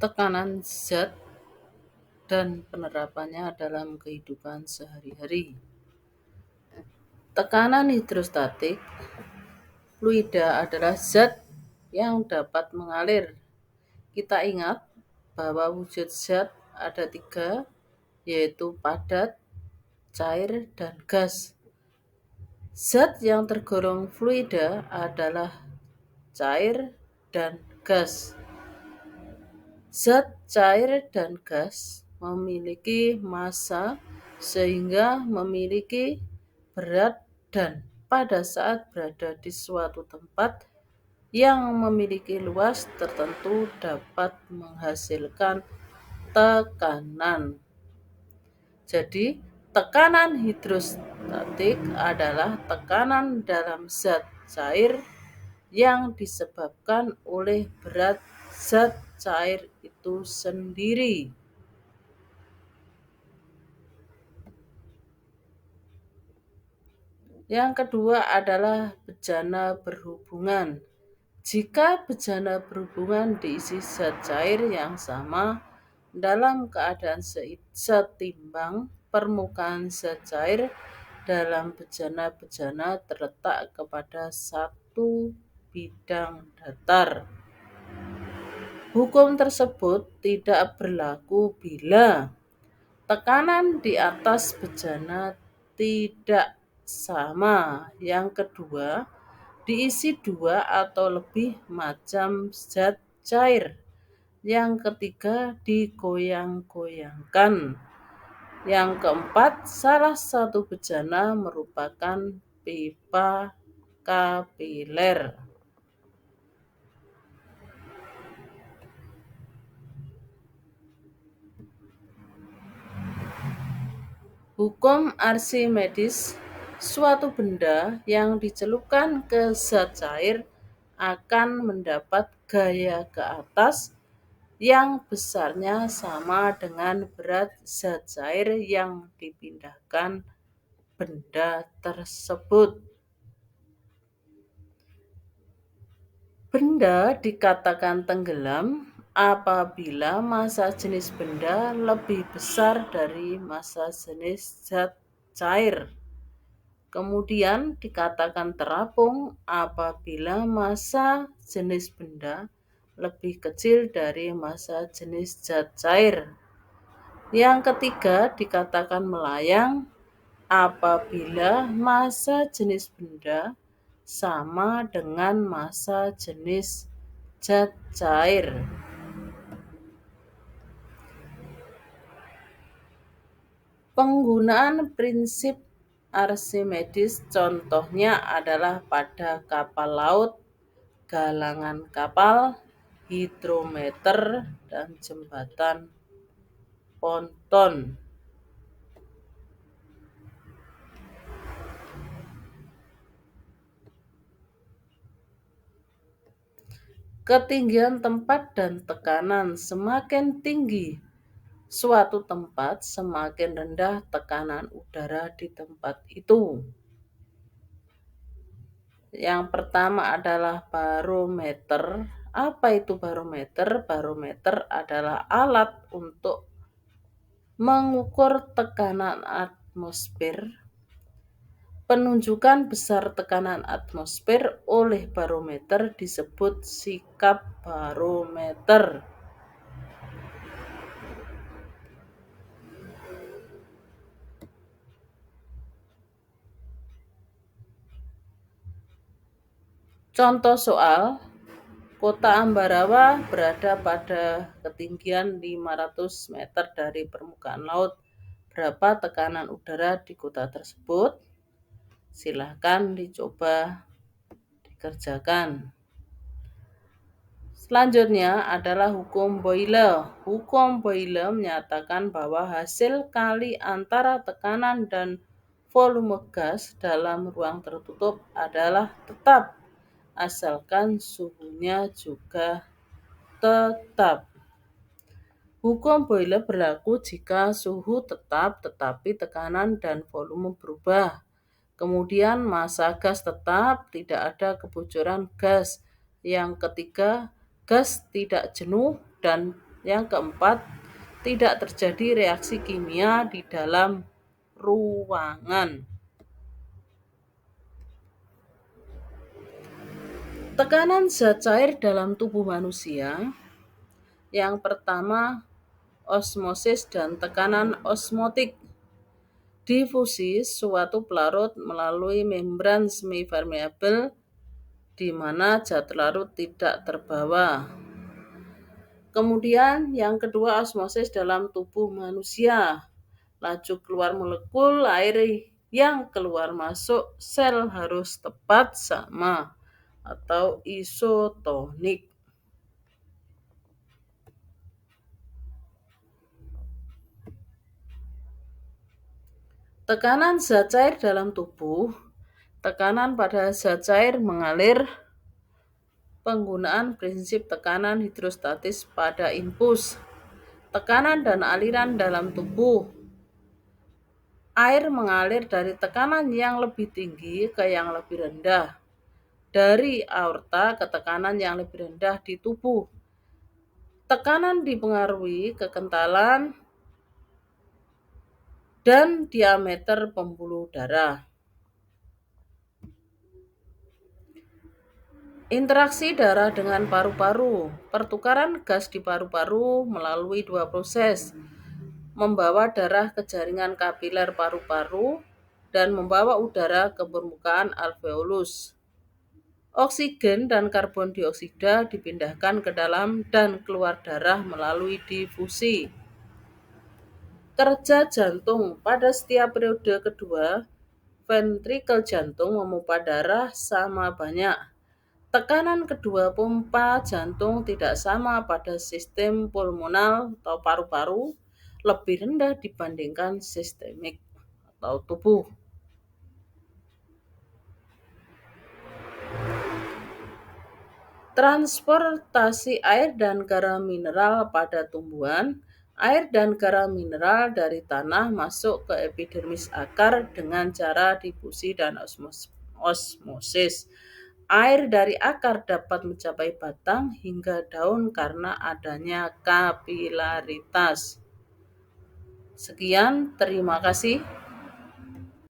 Tekanan zat dan penerapannya dalam kehidupan sehari-hari. Tekanan hidrostatik fluida adalah zat yang dapat mengalir. Kita ingat bahwa wujud zat ada tiga, yaitu padat, cair, dan gas. Zat yang tergolong fluida adalah cair dan gas. Zat cair dan gas memiliki massa sehingga memiliki berat dan pada saat berada di suatu tempat yang memiliki luas tertentu dapat menghasilkan tekanan. Jadi, tekanan hidrostatik adalah tekanan dalam zat cair yang disebabkan oleh berat zat cair itu sendiri. Yang kedua adalah bejana berhubungan. Jika bejana berhubungan diisi zat cair yang sama dalam keadaan setimbang, permukaan zat cair dalam bejana-bejana terletak kepada satu bidang datar. Hukum tersebut tidak berlaku bila tekanan di atas bejana tidak sama. Yang kedua, diisi dua atau lebih macam zat cair. Yang ketiga, digoyang-goyangkan. Yang keempat, salah satu bejana merupakan pipa kapiler. Hukum Archimedes, suatu benda yang dicelupkan ke zat cair akan mendapat gaya ke atas yang besarnya sama dengan berat zat cair yang dipindahkan benda tersebut. Benda dikatakan tenggelam apabila massa jenis benda lebih besar dari massa jenis zat cair. Kemudian dikatakan terapung apabila massa jenis benda lebih kecil dari massa jenis zat cair. Yang ketiga dikatakan melayang apabila massa jenis benda sama dengan massa jenis zat cair. Penggunaan prinsip Archimedes contohnya adalah pada kapal laut, galangan kapal, hidrometer, dan jembatan ponton. Ketinggian tempat dan tekanan semakin tinggi suatu tempat, semakin rendah tekanan udara di tempat itu. Yang pertama adalah barometer. Apa itu barometer? Barometer adalah alat untuk mengukur tekanan atmosfer. Penunjukan besar tekanan atmosfer oleh barometer disebut sikap barometer. Contoh soal, Kota Ambarawa berada pada ketinggian 500 meter dari permukaan laut. Berapa tekanan udara di kota tersebut? Silahkan dicoba dikerjakan. Selanjutnya adalah hukum Boyle. Hukum Boyle menyatakan bahwa hasil kali antara tekanan dan volume gas dalam ruang tertutup adalah tetap, asalkan suhunya juga tetap. Hukum Boyle berlaku jika suhu tetap tetapi tekanan dan volume berubah. Kemudian massa gas tetap, tidak ada kebocoran gas. Yang ketiga, gas tidak jenuh dan Yang keempat, tidak terjadi reaksi kimia di dalam ruangan. Tekanan zat cair dalam tubuh manusia. Yang pertama, osmosis dan tekanan osmotik. Difusi suatu pelarut melalui membran semipermeabel di mana zat larut tidak terbawa. Kemudian yang kedua, osmosis dalam tubuh manusia. Laju keluar molekul air yang keluar masuk sel harus tepat sama atau isotonik. Tekanan zat cair dalam tubuh. Tekanan pada zat cair mengalir. Penggunaan prinsip tekanan hidrostatis pada infus. Tekanan dan aliran dalam tubuh. Air mengalir dari tekanan yang lebih tinggi ke yang lebih rendah. Dari aorta ke tekanan yang lebih rendah di tubuh. Tekanan dipengaruhi kekentalan dan diameter pembuluh darah. Interaksi darah dengan paru-paru. Pertukaran gas di paru-paru melalui dua proses. Membawa darah ke jaringan kapiler paru-paru dan membawa udara ke permukaan alveolus. Oksigen dan karbon dioksida dipindahkan ke dalam dan keluar darah melalui difusi. Kerja jantung. Pada setiap periode kedua, ventrikel jantung memompa darah sama banyak. Tekanan kedua pompa jantung tidak sama pada sistem pulmonal atau paru-paru, lebih rendah dibandingkan sistemik atau tubuh. Transportasi air dan garam mineral pada tumbuhan. Air dan garam mineral dari tanah masuk ke epidermis akar dengan cara difusi dan osmosis. Air dari akar dapat mencapai batang hingga daun karena adanya kapilaritas. Sekian, terima kasih.